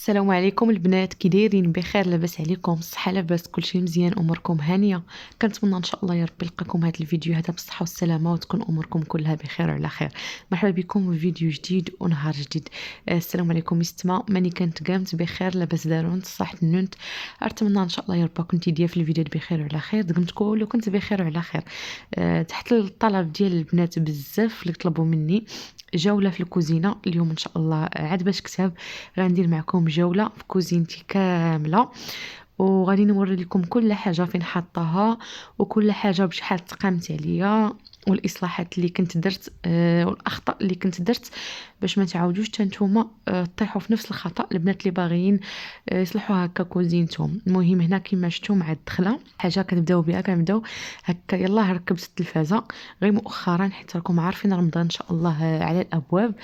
السلام عليكم البنات، كي دايرين؟ بخير؟ لاباس عليكم؟ الصحه لاباس؟ كلشي مزيان؟ اموركم هانيه؟ كنتمنى ان شاء الله يا ربي نلقاكم هذا الفيديو هذا بالصحه والسلامه وتكون اموركم كلها بخير وعلى خير. مرحبا بكم في فيديو جديد ونهار جديد. السلام عليكم يستما، ماني كانت قامت بخير لاباس دارونت صحت النونت. اتمنى ان شاء الله يا ربي كنتي ديال في الفيديو بخير وعلى خير، دمت كل كنت بخير وعلى خير. تحت الطلب ديال البنات بزاف اللي طلبوا مني جولة في الكوزينة اليوم ان شاء الله، عاد باش كتاب غندير معكم جولة في كوزينتي كاملة، وغادي نوري لكم كل حاجة فين حطها وكل حاجة بشحال تقامت عليا، والاصلاحات اللي كنت درت والاخطاء اللي كنت درت باش ما تعاودوش حتى نتوما تطيحوا في نفس الخطا. البنات اللي باغيين يصلحوا هكا كوزينتهم. المهم هنا كما شفتوا مع الدخله حاجه كنبداو بها، كنبداو هكا. يلاه ركبت التلفازه غير مؤخرا حيت راكم عارفين رمضان ان شاء الله على الابواب،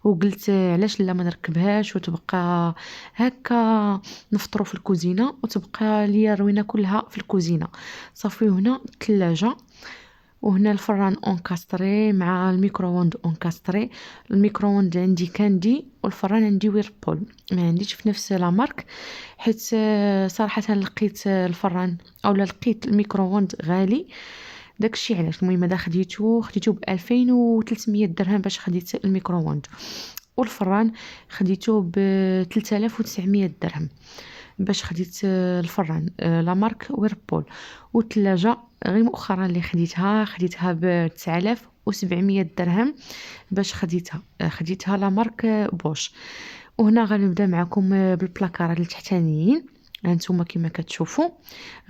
وقلت علاش لا ما نركبهاش وتبقى هكا نفطروا في الكوزينه وتبقى ليا الروينه كلها في الكوزينه. صافي هنا الثلاجه، وهنا الفران اونكاستري مع الميكرووند اونكاستري. الميكرووند عندي كاندي والفران عندي ويربول، ما عنديش في نفس لا مارك حيت صراحه لقيت الفران او لقيت الميكرووند غالي، داكشي علاش. المهم هذا خديته ب 2300 درهم باش خديت الميكرووند، والفران خديته ب 3900 درهم باش خديت الفران لا مارك ويربول. والثلاجه غير مؤخرا اللي خديتها ب 9700 درهم باش خديتها لا مارك بوش. وهنا غنبدا معكم بالبلاكارات التحتانيين. هانتوما كما كتشوفوا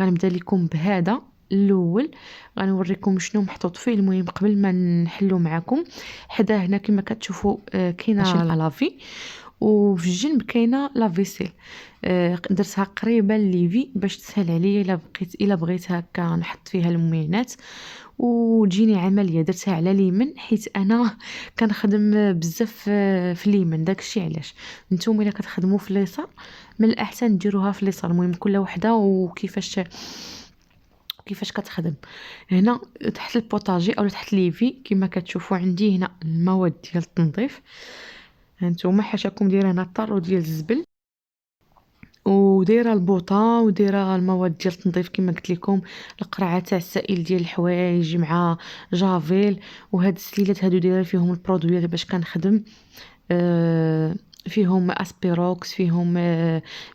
غنبدا لكم بهذا الاول، غنوريكم شنو محطوط فيه. المهم قبل ما نحلو معكم، حدا هنا كما كتشوفوا كاينه لافي، وفي الجنب كاينه لافيسيل. درتها قريبه ليفي باش تسهل عليا الا بغيت هكا نحط فيها المعينات وتجيني عمليه. درتها على اليمين حيت انا كنخدم بزاف في اليمين، داكشي علاش. نتوما الا كتخدموا في اليسار من الاحسن ديروها في اليسار. المهم كل وحده وكيفاش كتخدم. هنا تحت البوطاجي او تحت ليفي كما كتشوفوا عندي هنا المواد ديال التنظيف. هانتوما حاشاكم دايره هنا الطارو ديال الزبل، ودايره البوطه، ودايره المواد ديال التنظيف كما قلت لكم، القرعه تاع السائل ديال الحوايج مع جافيل. وهاد السليلات هادو دايره فيهم البرودويات باش كنخدم، فيهم اسبيروكس، فيهم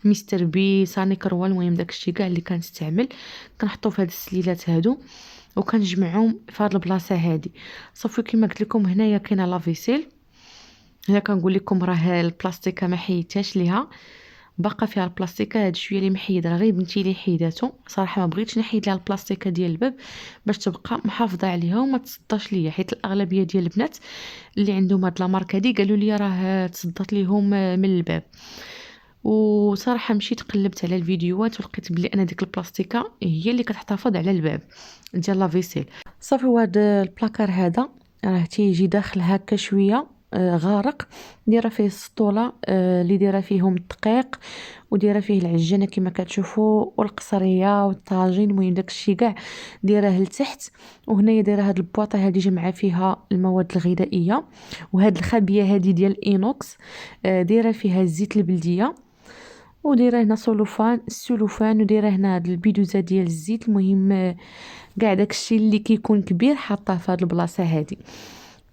مستر بي، سانيكروا. المهم داكشي كاع اللي كنستعمل كنحطو في هاد السليلات هادو وكنجمعهم في هاد البلاصه هادي. صافي كما قلت لكم هنايا كاينه لافيسيل. هنا كنقول لكم راه البلاستيكه ما حيدتهاش ليها، باقا فيها البلاستيكه. هاد شويه اللي محيد راه غير بنتي اللي حيداتو. صراحه ما بغيتش نحيد لها البلاستيكه ديال الباب باش تبقى محافظه عليها وما تصداش ليا، حيت الاغلبيه ديال البنات اللي عندهم هاد لا ماركه هادي قالوا لي راه تصدات ليهم من الباب. وصراحه مشيت قلبت على الفيديوهات ولقيت بلي انا ديك البلاستيكه هي اللي كتحتفظ على الباب ديال لافيسيل. صافي وهاد البلاكار هذا راه تيجي داخل هكا شويه غارق، دايره فيه السطوله اللي دايره فيهم الدقيق، ودايره فيه العجانه كما كتشوفوا والقصريه والطاجين. المهم داكشي كاع دايره لتحت. وهنايا دايره هاد البواطه هادي جمعه فيها المواد الغذائيه. وهاد الخابيه هادي ديال الاينوكس دايره فيها الزيت البلديه، ودايره هنا السلوفان، ودايره هنا هاد البيدوزه ديال الزيت. المهم كاع داكشي اللي كيكون كبير حاطاه في هاد البلاصه هادي.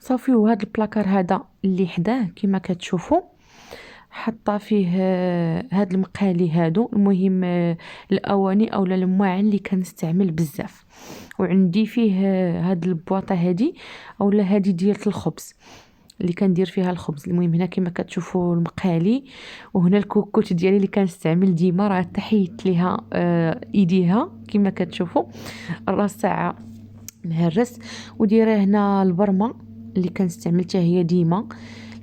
صافي وهاد البلاكار هذا اللي حداه كما كتشوفوا حاطه فيه هاد المقالي هادو. المهم الاواني اولا المواعن اللي كنستعمل بزاف. وعندي فيه هاد البواطه هادي اولا هادي ديال الخبز اللي كندير فيها الخبز. المهم هنا كما كتشوفوا المقالي، وهنا الكوكوت ديالي اللي كنستعمل ديما راه تحيت ليها ايديها كما كتشوفوا، الراس تاعها مهرس. ودايره هنا البرمه اللي كنستعمل حتى هي ديما.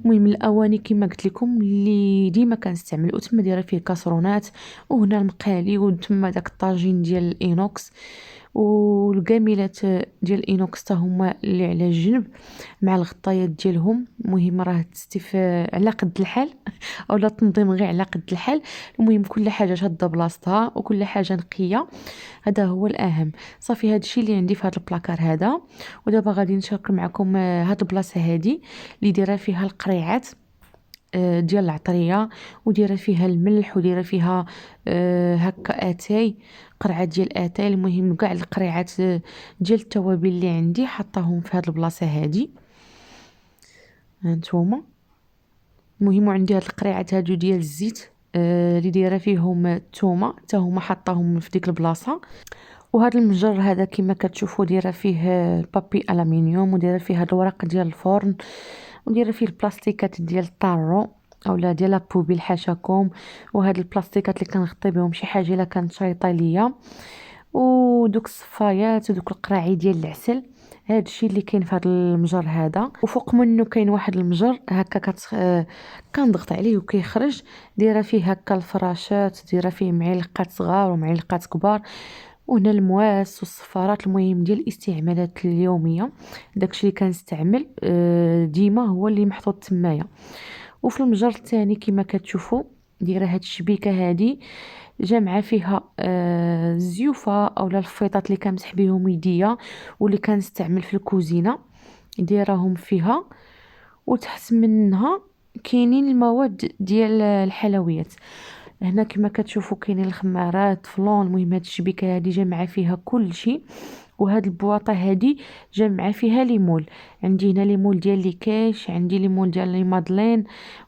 المهم الاواني كما قلت لكم اللي ديما كنستعمل، وتما دايره فيه كاسرونات، وهنا المقالي، وتما داك الطاجين ديال الاينوكس، والكاميلات ديال الاينوكس تا هما اللي على الجنب مع الغطايات ديالهم. المهم راه تستيف على قد الحال اولا تنظيم غير على قد الحال. المهم كل حاجه شاده بلاصتها وكل حاجه نقيه، هذا هو الاهم. صافي هذا الشيء اللي عندي في هذا البلاكار هذا. ودابا غادي نشارك معكم هذه البلاصه هذه اللي دايره فيها القريعات. ديال العطريه ودايره فيها الملح ودايره فيها هكا اتاي، قرعه ديال اتاي. المهم كاع القريعات ديال التوابل اللي عندي حطاهم في هاد البلاصه هادي هانتوما. المهم عندي هاد القريعات هادو ديال الزيت اللي دايره فيهم الثومه حتى هما حطاهم في ديك البلاصه. وهذا المجر هذا كما كتشوفوا دايره فيه بابي الومنيوم ودايره فيه هاد الورق ديال الفرن ودايره فيه البلاستيكات ديال الطارو اولا ديال لابوبيل حاشاكم، وهاد البلاستيكات اللي كنغطي بهم شي حاجه الا كانت شايطه ليا، ودوك الصفايات ودوك القراعي ديال العسل. هاد الشيء اللي كاين في هذا المجر هذا. وفوق منه كاين واحد المجر هكا كنضغط عليه وكيخرج، دايره فيه هكا الفراشات، دايره فيه معلقات صغار ومعلقات كبار، وهنا المواس والصفارات. المهم ديال الاستعمالات اليوميه، داكشي اللي كنستعمل ديما هو اللي محطوط تمايا. وفي المجر الثاني كما كتشوفوا دايره هاد الشبيكه هادي جامعه فيها الزيوفه اولا الفيطات اللي كنمسح بهم يديا واللي كنستعمل في الكوزينه، دايرهم فيها. وتحت منها كاينين المواد ديال الحلويات. هنا كما كتشوفوا كاينين الخمارات فلون. المهم هاد الشبيكه هادي جامعه فيها كل شيء. وهاد البواطه هادي جامعه فيها ليمول. عندي هنا ليمول ديال لي كاش، عندي ليمول ديال لي مادلين،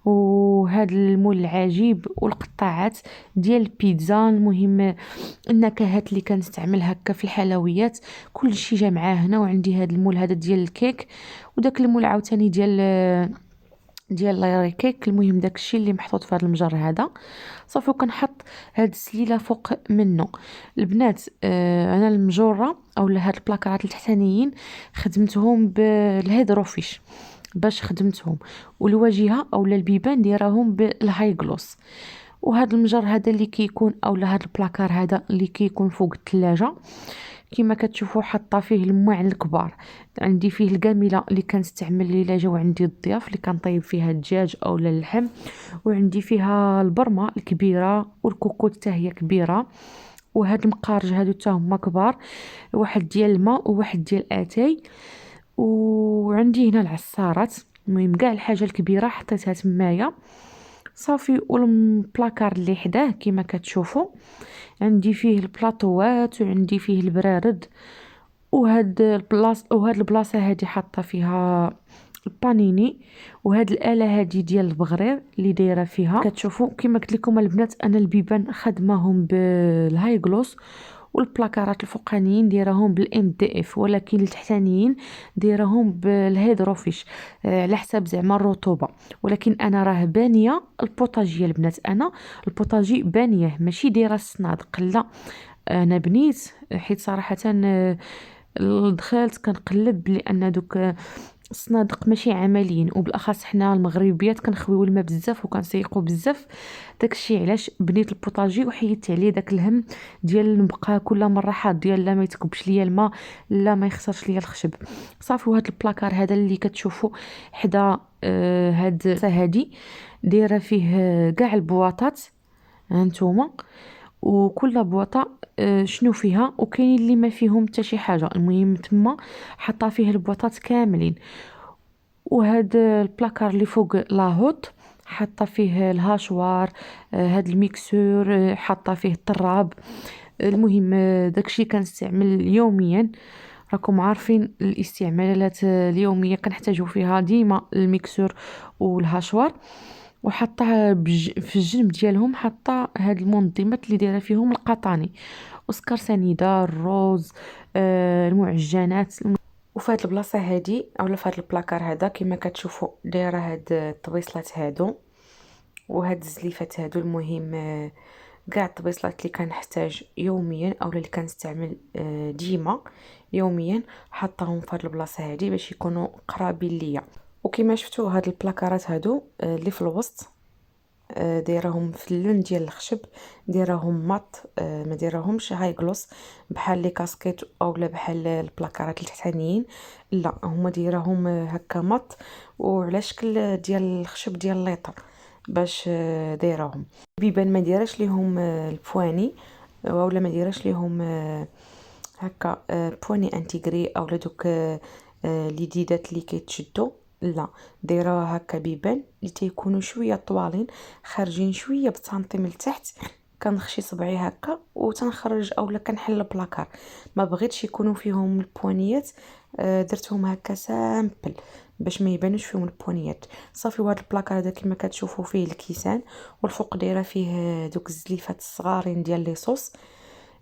وهاد المول العجيب، والقطاعات ديال البيتزا. المهم النكهات اللي كنستعمل هكا في الحلويات كل شيء جامعه هنا. وعندي هاد المول هذا ديال الكيك، وداك المول عاوتاني ديال لايري كيك. المهم داكشي اللي محطوط في هذا المجر هذا صافي. وكنحط هاد السليله فوق منه. البنات انا المجوره اولا هاد البلاكارات التحتانيين خدمتهم بالهيدروفيش باش خدمتهم، والواجهه اولا البيبان دايرهم بالهاي جلوس. وهذا المجر هذا اللي كيكون اولا هذا البلاكار هذا اللي كيكون فوق الثلاجه كما كتشوفوا حاطه فيه المواعن الكبار. عندي فيه الكاميله اللي كنستعمل الا جاو عندي الضياف اللي كنطيب فيها الدجاج اولا اللحم، وعندي فيها البرمه الكبيره والكوكوط حتى هي كبيره. وهاد المقارج هادو حتى هما كبار، واحد ديال الماء وواحد ديال اتاي. وعندي هنا العصارات. المهم كاع الحاجه الكبيره حطيتها تمايا صافي. والبلاكار اللي حداه كما كتشوفوا عندي فيه البلاطوات وعندي فيه البرارد. وهاد البلاصه هادي حاطه فيها البانيني. وهاد الاله هادي ديال البغرير اللي دايره فيها كتشوفوا كما قلت لكم البنات انا البيبان خدماهم بالهاي جلوس، والبلاكارات الفوقانيين دايرهم بالام دي اف، ولكن التحتانيين دايرهم بالهيدروفيش على حساب زعما الرطوبه. ولكن انا راه بانيه البوطاجي البنات، انا البوطاجي بانيه ماشي دايره الصنادق لا. انا بنيت حيت صراحه دخلت كنقلب لان دوك الصنادق ماشي عمليين، وبالاخص حنا المغربيات كنخويو الماء بزاف وكنسيقوا بزاف. داكشي علاش بنيت البوطاجي وحيدت عليه داك الهم ديال نبقى كل مره حاض ديال لا ما يتكبش ليا الماء لا ما يخسرش ليا الخشب صافي. وهذا البلاكار هذا اللي كتشوفوا حدا هاد هادي دايره فيه كاع البواطات هانتوما، وكل بواطه شنو فيها، وكاينين اللي ما فيهم حتى شي حاجه. المهم تما حاطه فيه البواطات كاملين. وهاد البلاكار اللي فوق لاهوت حاطه فيه الهاشوار، هاد الميكسور حاطه فيه الطراب. المهم داكشي كنستعمل يوميا. راكم عارفين الاستعمالات اليوميه كنحتاجو فيها ديما الميكسور والهاشوار. وحطها في الجنب ديالهم حطها هاد المنظمات اللي دايره فيهم القطاني وسكر سنيده الروز المعجنات. وفي هاد البلاصه هادي اولا في هاد البلاكار هذا كما كتشوفوا دايره هاد الطبيصلات هادو وهاد الزليفات هادو. المهم كاع الطبيصلات اللي كنحتاج يوميا اولا اللي كنستعمل ديما يوميا حطاهم في هاد البلاصه هادي باش يكونوا قرابين ليا. وكما شفتوا هاد البلاكارات هادو اللي في الوسط دايرهم في اللون ديال الخشب، دايرهم مات ما دايرهمش هاي جلوس بحال لي كاسكيت اولا بحال البلاكارات التحتانيين لا، هما دايرهم هكا مات وعلى شكل ديال الخشب ديال الليطر باش دايرهم. بيبان ما دايرش ليهم البواني اولا ما دايرش ليهم هكا بواني انتيغري اولا دوك لي ديدات اللي كيتشدوا لا، دايره هكا بيبان اللي تيكونوا شويه طوالين خارجين شويه بسنتيم لتحت. كنخشي صبعي هكا وتنخرج اولا كنحل البلاكار. ما بغيتش يكونوا فيهم البوانيات، درتهم هكا سامبل باش ما يبانوش فيهم البوانيات صافي. وهذا البلاكار هذا كما كتشوفوا فيه الكيسان، والفوق دايره فيه دوك الزليفات الصغارين ديال ليصوص.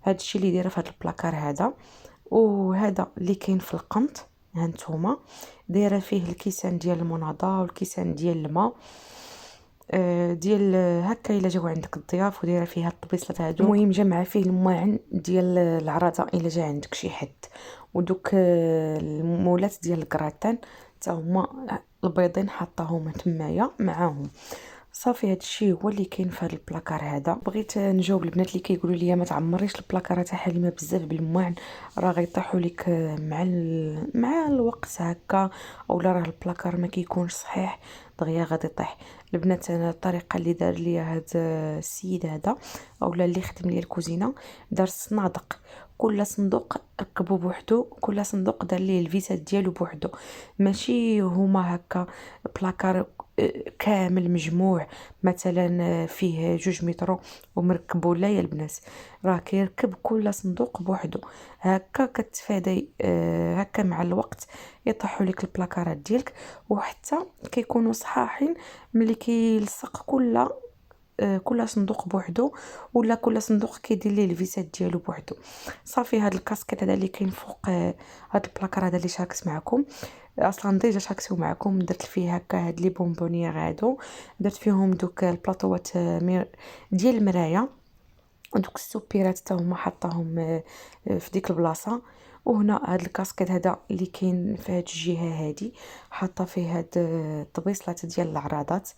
هذا الشيء اللي دايره في هذا البلاكار هذا. وهذا اللي كاين في القنط، هانتوما دايره فيه الكيسان ديال المناضه والكيسان ديال الماء، ديال هكا الا جاو عندك الضياف، ودايره فيها الطبيصلات هادو. المهم جمع فيه الماعن ديال العراضه الا جا عندك شي حد. ودوك المولات ديال الكراتان حتى هما البيضين حطاهم تمايا معاهم. صافي هادشي هو اللي كاين في هذا البلاكار هذا. بغيت نجاوب البنات اللي كيقولوا لي ما تعمريش البلاكار تاع حليمه بزاف بالماعن، راه غيطيحوا لك مع الوقت هكا، اولا راه البلاكار ما كيكونش صحيح دغيا غادي يطيح. البنات انا الطريقه اللي دار لي هذا السيد هذا اولا اللي خدم لي الكوزينه، دار صنادق، كل صندوق ركبو بوحدو، كل صندوق دار ليه الفيسات ديالو بوحدو، ماشي هما هكا بلاكار كامل مجموع مثلا فيه 2 متر ومركبو. لا يا البنات، راه كيركب كل صندوق بوحدو هكا. كتفادي هكا مع الوقت يطيحوا لك البلاكارات ديالك، وحتى كيكونوا صحاحين ملي كيلصق كل صندوق بوحدو، ولا كل صندوق كيدير ليه الفيسات ديالو بوحدو. صافي هاد الكاسكيت هذا اللي كاين فوق هاد البلاكار هذا اللي شاركت معكم، اصلا ديجا شاركتو معكم. درت فيه هكا هاد لي بونبونيير هادو، درت فيهم دوك البلاطوات ديال المرايه، ودوك السوبيرات حتى هما حطاهم في ديك البلاصه. وهنا هاد الكاسكيت هذا اللي كاين في هاد الجهه هادي حاطه فيه هاد الطبيصلات ديال العراضات.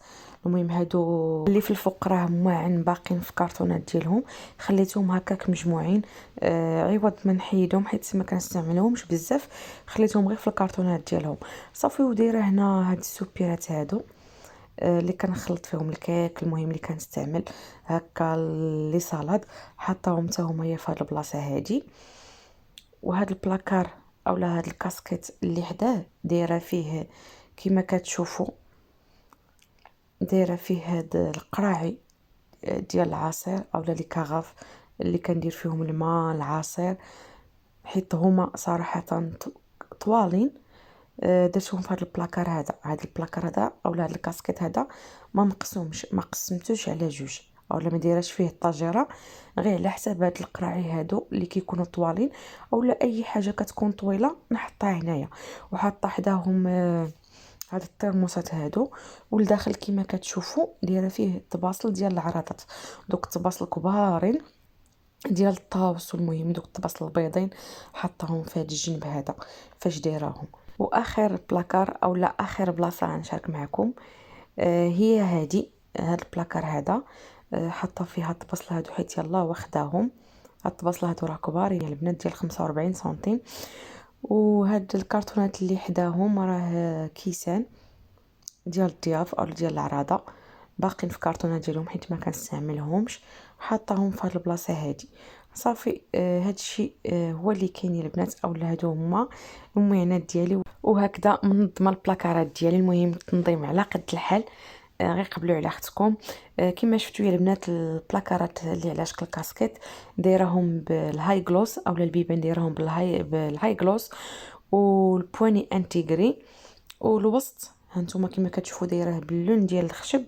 المهم هادو اللي في الفوق راه ماعن باقين في كرتونات ديالهم، خليتهم هكاك مجموعين عوض ما نحيدهم حيت ما كنستعملهمش بزاف، خليتهم غير في الكرتونات ديالهم صافي. ودايره هنا هاد السوبيرات هادو اللي كنخلط فيهم الكيك، المهم اللي كنستعمل هكا لي صالاد، حطاهم حتى هما في هاد البلاصه هادي. وهاد البلاكار اولا هاد الكاسكيت اللي حداه دايره فيه كما كتشوفوا، دايره فيه هاد القراعي ديال العصير اولا لي كاغاف اللي كندير فيهم الماء العصير، حيت هما صراحه طوالين. درتهم في هذا البلاكار هذا. هذا البلاكار هذا اولا هذا الكاسكيت هذا ما مقسومش، ما قسمتوش على 2 اولا ما دايراش فيه الطاجره، غير على حساب هاد القراعي هادو اللي كيكونوا طوالين، اولا اي حاجه كتكون طويله نحطها هنايا. وحاطه حداهم هاد الترموسات هادو، والداخل كما كتشوفوا دايره فيه الطباصل ديال العراضات، دوك الطباصل كبارين ديال الطاوس. والمهم دوك الطباصل البيضين حطاهم في هاد الجنب هذا فاش دايراهم. واخر بلاكار اولا اخر بلاصه غنشارك معكم هي هاد البلاكار هذا حاطه فيها الطباصل هادو حيت يلا واخداهم. هاد الطباصل هادو راه كبارين يا البنات ديال 45 سنتيم. وهاد الكرتونات اللي حداهم راه كيسان ديال الضياف او ديال العراضه، باقين في كرتونه ديالهم حيت ما كنستعملهمش، حاطاهم في هاد البلاصه هادي صافي. هادشي هو اللي كاين يا البنات، اولا هادو هما المعينات ديالي. وهكذا منظمه البلاكارات ديالي. المهم التنظيم على قد الحال، غير قبلوا على اختكم. كما شفتوا يا البنات البلاكارات اللي على شكل كاسكيت دايرهم بالهاي جلوس اولا البيبان دايرهم بالهاي جلوس والبواني انتيغري. والوسط هانتوما كما كتشوفوا دايره باللون ديال الخشب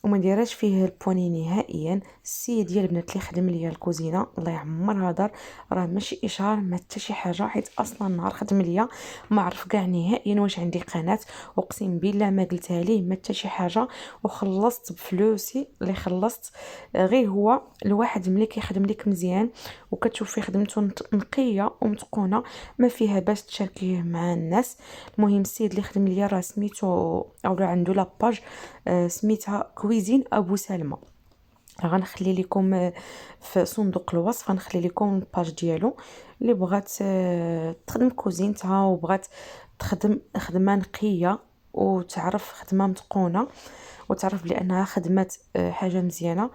وما دايراش فيه البواني نهائيا. السيد ديال البنات اللي خدم ليا الكوزينه الله يعمرها دار، راه ماشي اشهار ما حتى شي حاجه، حيت اصلا نهار خدم ليا ما عرف كاع نهائيا واش عندي قناه، اقسم بالله ما قلتها ليه ما حتى شي حاجه. وخلصت بفلوسي اللي خلصت، غير هو الواحد ملي كيخدم لك مزيان وكتشوف فيه خدمته نقيه ومتقونه ما فيها باش تشاركيه مع الناس. المهم السيد اللي خدم ليا راه سميتو اولا عنده لاباج سميتها كويزين ابو سلمى، غنخلي لكم في صندوق الوصف، غنخلي لكم الباج ديالو اللي بغات تخدم كوزينتها وبغات تخدم خدمه نقيه وتعرف خدمه متقونه وتعرف بانها خدمات حاجه مزيانه.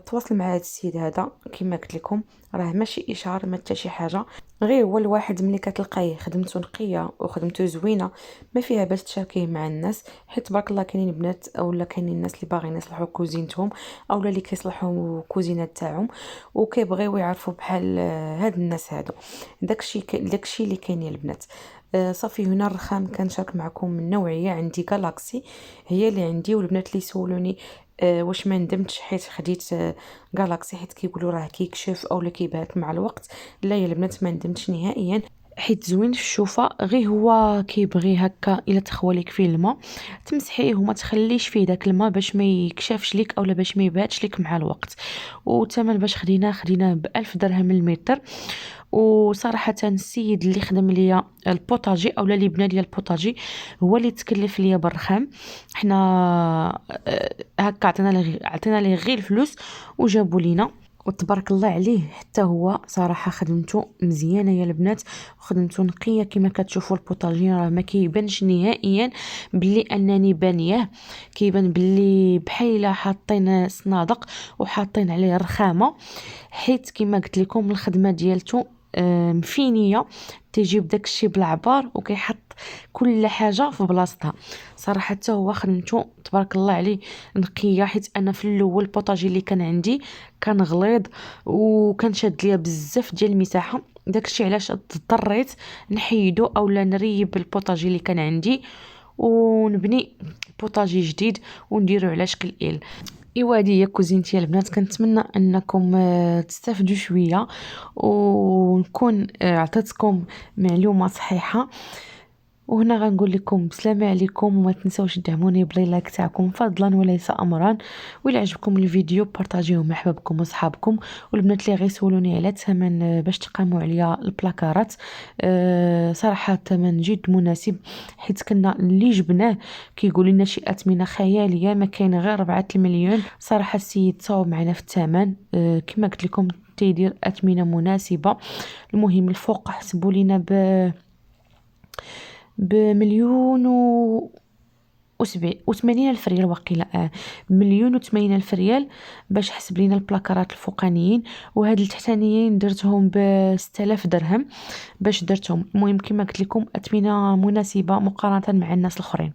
تواصل مع هذا السيد هذا كما قلت لكم، راه ماشي اشهار ما حتى شي حاجه، غير هو الواحد ملي كتلقايه خدمته نقيه وخدمته زوينه ما فيها باش تشاركيه مع الناس، حيت تبارك الله كاينين بنات اولا كاينين الناس اللي باغيين يصلحوا كوزينتهم اولا اللي كيصلحوا كوزينات تاعهم وكيبغيو يعرفوا بحال هاد الناس هادو. داكشي اللي كاين يا البنات. صافي هنا الرخام كنشارك معكم من نوعيه عندي جالاكسي، هي اللي عندي. والبنات اللي سولوني واش ما ندمتش حيت خديت جالاكسي حيت كيقولوا راه كيكشف اولا كيبهت مع الوقت، لا يا البنات ما ندمتش نهائيا، حيت زوين في الشوفه. غير هو كيبغي هكا الا تخواليك فيه الماء تمسحيه وما تخليش فيه داك الماء باش ما يكشفش ليك اولا باش ما يبهتش ليك مع الوقت. وثمن باش خديناه ب1000 درهم المتر. وصراحه السيد اللي خدم ليا البوطاجي اولا اللي بنى ليا البوطاجي هو اللي تكلف ليا بالرخام. حنا هكا عطينا ليه غير الفلوس وجابوا لينا، وتبارك الله عليه. حتى هو صراحه خدمته مزيانه يا البنات وخدمته نقيه كما كتشوفوا. البوطاجي راه ما كيبانش نهائيا باللي انني بانياه، كيبان باللي بحال حاطين صنادق وحاطين عليه رخامه، حيت كما قلت لكم الخدمه ديالته مفينيه، تيجيب داكشي بالعبار وكيحط كل حاجه في بلاصتها. صراحه حتى هو خدمته تبارك الله عليه نقيه، حيت انا في الاول البوطاجي اللي كان عندي كان غليظ وكان شاد ليا بزاف ديال المساحه، داكشي علاش اضطريت نحيدو اولا نريب البوطاجي اللي كان عندي ونبني بوطاجي جديد ونديرو على شكل ال. ايوا هذه هي كوزينتي البنات، كنتمنى انكم تستافدوا شويه ونكون عطيتكم معلومه صحيحه. وهنا غنقول لكم بسلامة عليكم، وما تنسوش تدعموني بلايك تاعكم فضلا وليس امرا. وإلا عجبكم الفيديو بارطاجيوه مع احبابكم وصحابكم. والبنات اللي غيسولوني على الثمن باش تقاموا عليا البلاكارات، صراحه الثمن جد مناسب، حيت كنا اللي جبناه كيقول لنا شي اثمنه خياليه ما كاين غير 4 المليون. صراحه السيد صاوب معنا في الثمن، كما قلت لكم تيدير اثمنه مناسبه. المهم الفوق حسبوا لينا بمليون وثمانين ألف ريال وقيلا، بمليون وثمانين ألف ريال باش حسب لينا البلاكارات الفوقانيين. وهاد التحتانيين درتهم ب6000 درهم باش درتهم. المهم كما قلت لكم أثمنة مناسبة مقارنة مع الناس الآخرين.